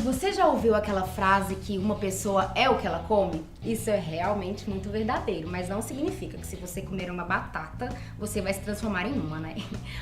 Você já ouviu aquela frase que uma pessoa é o que ela come? Isso é realmente muito verdadeiro, mas não significa que se você comer uma batata, você vai se transformar em uma, né?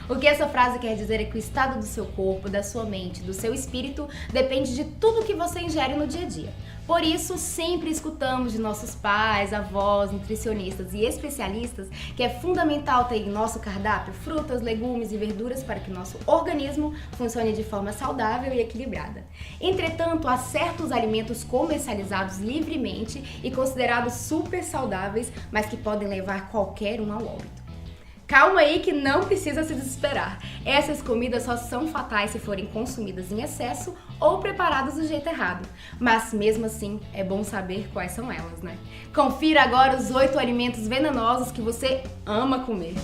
O que essa frase quer dizer é que o estado do seu corpo, da sua mente, do seu espírito depende de tudo que você ingere no dia a dia. Por isso, sempre escutamos de nossos pais, avós, nutricionistas e especialistas que é fundamental ter em nosso cardápio frutas, legumes e verduras para que nosso organismo funcione de forma saudável e equilibrada. Entretanto, há certos alimentos comercializados livremente e considerados super saudáveis, mas que podem levar qualquer um ao óbito. Calma aí que não precisa se desesperar. Essas comidas só são fatais se forem consumidas em excesso ou preparadas do jeito errado. Mas mesmo assim, é bom saber quais são elas, né? Confira agora os 8 alimentos venenosos que você ama comer.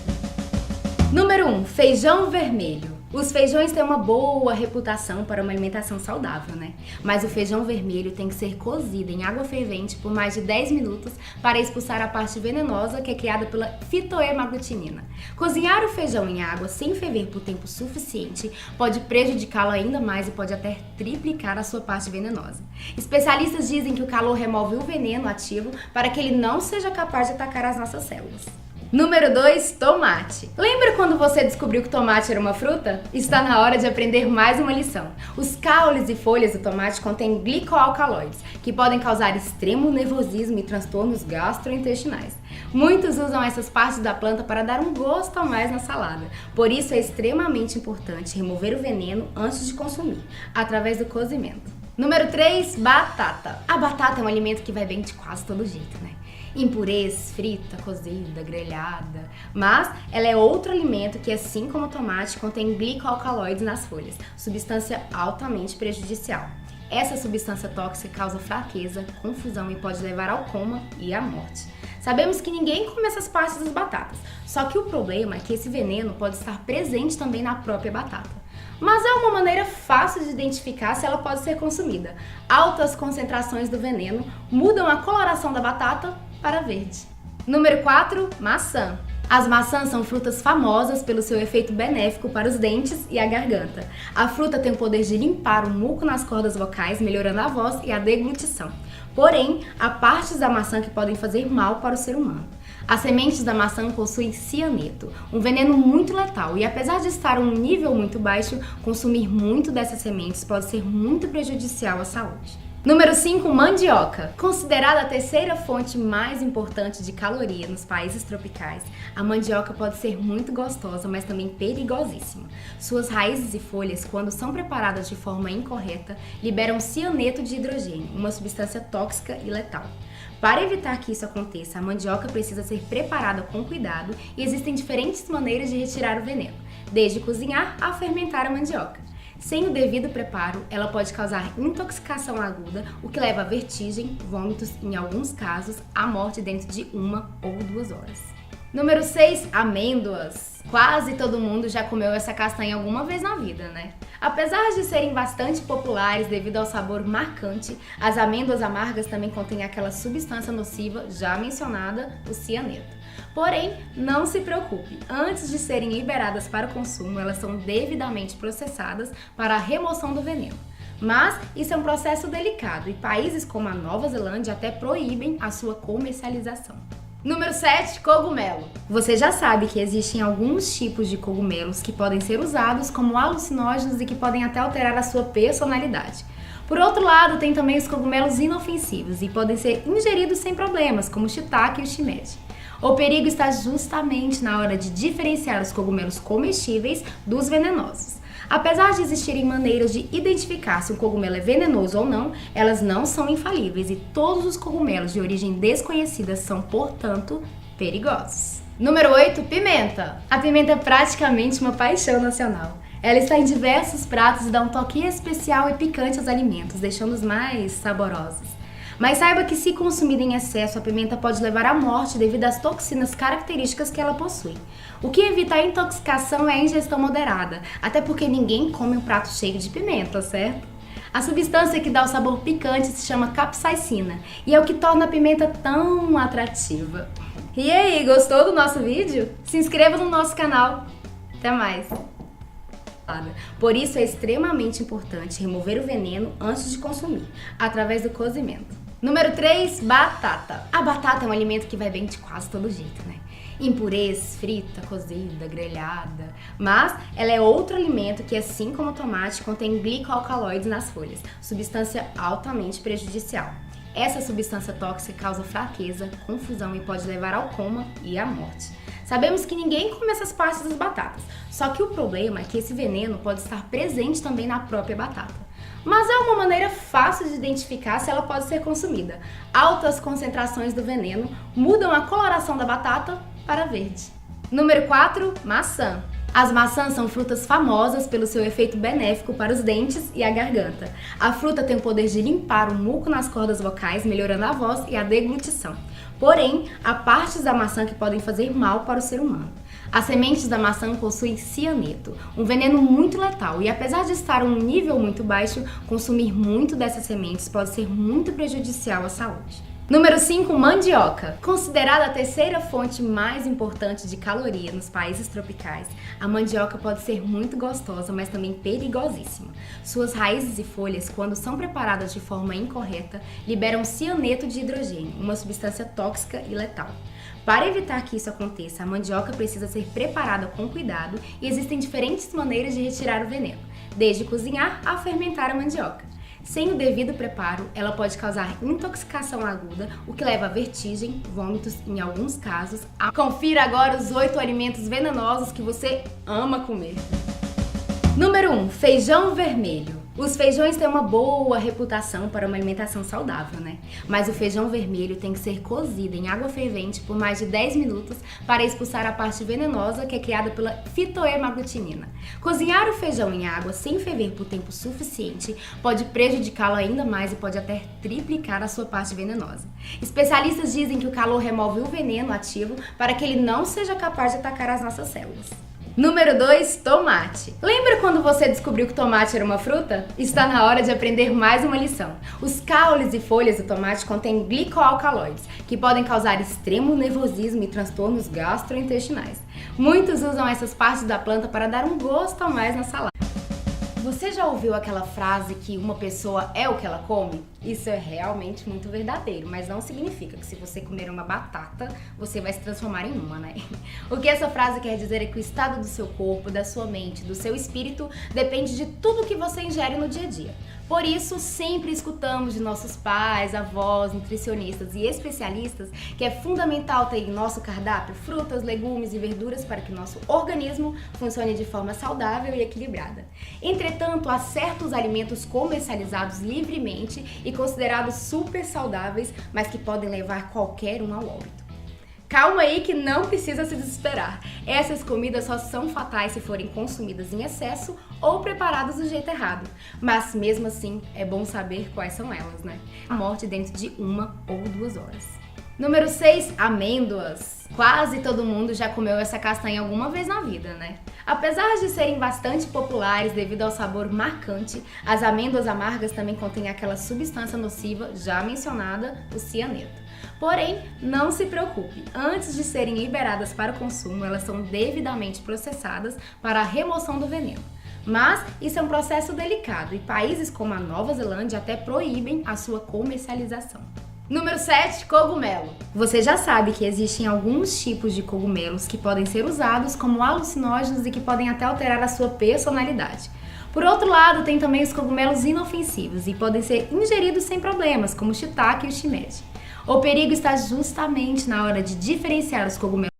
Número 1. Feijão vermelho. Os feijões têm uma boa reputação para uma alimentação saudável, né? Mas o feijão vermelho tem que ser cozido em água fervente por mais de 10 minutos para expulsar a parte venenosa que é criada pela fitoemaglutinina. Cozinhar o feijão em água sem ferver por tempo suficiente pode prejudicá-lo ainda mais e pode até triplicar a sua parte venenosa. Especialistas dizem que o calor remove o veneno ativo para que ele não seja capaz de atacar as nossas células. Número 2, tomate. Lembra quando você descobriu que tomate era uma fruta? Está na hora de aprender mais uma lição. Os caules e folhas do tomate contêm glicoalcaloides, que podem causar extremo nervosismo e transtornos gastrointestinais. Muitos usam essas partes da planta para dar um gosto a mais na salada. Por isso é extremamente importante remover o veneno antes de consumir, através do cozimento. Número 3, batata. A batata é um alimento que vai bem de quase todo jeito, né? Em purês, frita, cozida, grelhada, mas ela é outro alimento que, assim como o tomate, contém glicoalcaloides nas folhas, substância altamente prejudicial. Essa substância tóxica causa fraqueza, confusão e pode levar ao coma e à morte. Sabemos que ninguém come essas partes das batatas, só que o problema é que esse veneno pode estar presente também na própria batata. Mas é uma maneira fácil de identificar se ela pode ser consumida. Altas concentrações do veneno mudam a coloração da batata para verde. Número 4, maçã. As maçãs são frutas famosas pelo seu efeito benéfico para os dentes e a garganta. A fruta tem o poder de limpar o muco nas cordas vocais, melhorando a voz e a deglutição. Porém, há partes da maçã que podem fazer mal para o ser humano. As sementes da maçã possuem cianeto, um veneno muito letal, e apesar de estar em um nível muito baixo, consumir muito dessas sementes pode ser muito prejudicial à saúde. Número 5, mandioca. Considerada a terceira fonte mais importante de caloria nos países tropicais, a mandioca pode ser muito gostosa, mas também perigosíssima. Suas raízes e folhas, quando são preparadas de forma incorreta, liberam cianeto de hidrogênio, uma substância tóxica e letal. Para evitar que isso aconteça, a mandioca precisa ser preparada com cuidado e existem diferentes maneiras de retirar o veneno, desde cozinhar a fermentar a mandioca. Sem o devido preparo, ela pode causar intoxicação aguda, o que leva a vertigem, vômitos e, em alguns casos, a morte dentro de 1 ou 2 horas. Número 6, amêndoas. Quase todo mundo já comeu essa castanha alguma vez na vida, né? Apesar de serem bastante populares devido ao sabor marcante, as amêndoas amargas também contêm aquela substância nociva já mencionada, o cianeto. Porém, não se preocupe, antes de serem liberadas para o consumo, elas são devidamente processadas para a remoção do veneno. Mas isso é um processo delicado e países como a Nova Zelândia até proíbem a sua comercialização. Número 7, cogumelo. Você já sabe que existem alguns tipos de cogumelos que podem ser usados como alucinógenos e que podem até alterar a sua personalidade. Por outro lado, tem também os cogumelos inofensivos e podem ser ingeridos sem problemas, como o shiitake e o shimeji. O perigo está justamente na hora de diferenciar os cogumelos comestíveis dos venenosos. Apesar de existirem maneiras de identificar se um cogumelo é venenoso ou não, elas não são infalíveis e todos os cogumelos de origem desconhecida são, portanto, perigosos. Número 8, pimenta. A pimenta é praticamente uma paixão nacional. Ela está em diversos pratos e dá um toque especial e picante aos alimentos, deixando-os mais saborosos. Mas saiba que, se consumida em excesso, a pimenta pode levar à morte devido às toxinas características que ela possui. O que evita a intoxicação é a ingestão moderada, até porque ninguém come um prato cheio de pimenta, certo? A substância que dá o sabor picante se chama capsaicina e é o que torna a pimenta tão atrativa. E aí, gostou do nosso vídeo? Se inscreva no nosso canal. Até mais! Por isso é extremamente importante remover o veneno antes de consumir, através do cozimento. Número 3, batata. A batata é um alimento que vai bem de quase todo jeito, né? Em purês, frita, cozida, grelhada. Mas ela é outro alimento que, assim como o tomate, contém glicoalcaloides nas folhas, substância altamente prejudicial. Essa substância tóxica causa fraqueza, confusão e pode levar ao coma e à morte. Sabemos que ninguém come essas partes das batatas, só que o problema é que esse veneno pode estar presente também na própria batata. Mas é uma maneira fácil de identificar se ela pode ser consumida. Altas concentrações do veneno mudam a coloração da batata para verde. Número 4, maçã. As maçãs são frutas famosas pelo seu efeito benéfico para os dentes e a garganta. A fruta tem o poder de limpar o muco nas cordas vocais, melhorando a voz e a deglutição. Porém, há partes da maçã que podem fazer mal para o ser humano. As sementes da maçã possuem cianeto, um veneno muito letal, e apesar de estar em um nível muito baixo, consumir muito dessas sementes pode ser muito prejudicial à saúde. Número 5, mandioca. Considerada a terceira fonte mais importante de caloria nos países tropicais, a mandioca pode ser muito gostosa, mas também perigosíssima. Suas raízes e folhas, quando são preparadas de forma incorreta, liberam cianeto de hidrogênio, uma substância tóxica e letal. Para evitar que isso aconteça, a mandioca precisa ser preparada com cuidado e existem diferentes maneiras de retirar o veneno, desde cozinhar a fermentar a mandioca. Sem o devido preparo, ela pode causar intoxicação aguda, o que leva a vertigem, vômitos e, em alguns casos, a... Confira agora os 8 alimentos venenosos que você ama comer. Número 1, feijão vermelho. Os feijões têm uma boa reputação para uma alimentação saudável, né? Mas o feijão vermelho tem que ser cozido em água fervente por mais de 10 minutos para expulsar a parte venenosa que é criada pela fitoemaglutinina. Cozinhar o feijão em água sem ferver por tempo suficiente pode prejudicá-lo ainda mais e pode até triplicar a sua parte venenosa. Especialistas dizem que o calor remove o veneno ativo para que ele não seja capaz de atacar as nossas células. Número 2, tomate. Lembra quando você descobriu que tomate era uma fruta? Está na hora de aprender mais uma lição. Os caules e folhas do tomate contêm glicoalcaloides, que podem causar extremo nervosismo e transtornos gastrointestinais. Muitos usam essas partes da planta para dar um gosto a mais na salada. Você já ouviu aquela frase que uma pessoa é o que ela come? Isso é realmente muito verdadeiro, mas não significa que se você comer uma batata, você vai se transformar em uma, né? O que essa frase quer dizer é que o estado do seu corpo, da sua mente, do seu espírito depende de tudo que você ingere no dia a dia. Por isso, sempre escutamos de nossos pais, avós, nutricionistas e especialistas que é fundamental ter em nosso cardápio frutas, legumes e verduras para que nosso organismo funcione de forma saudável e equilibrada. Entretanto, há certos alimentos comercializados livremente e considerados super saudáveis, mas que podem levar qualquer um ao óbito. Calma aí que não precisa se desesperar. Essas comidas só são fatais se forem consumidas em excesso ou preparadas do jeito errado. Mas mesmo assim, é bom saber quais são elas, né? A morte dentro de 1 ou 2 horas. Número 6, amêndoas. Quase todo mundo já comeu essa castanha alguma vez na vida, né? Apesar de serem bastante populares devido ao sabor marcante, as amêndoas amargas também contêm aquela substância nociva já mencionada, o cianeto. Porém, não se preocupe, antes de serem liberadas para o consumo, elas são devidamente processadas para a remoção do veneno. Mas isso é um processo delicado e países como a Nova Zelândia até proíbem a sua comercialização. Número 7, cogumelo. Você já sabe que existem alguns tipos de cogumelos que podem ser usados como alucinógenos e que podem até alterar a sua personalidade. Por outro lado, tem também os cogumelos inofensivos e podem ser ingeridos sem problemas, como o shiitake e o shimeji. O perigo está justamente na hora de diferenciar os cogumelos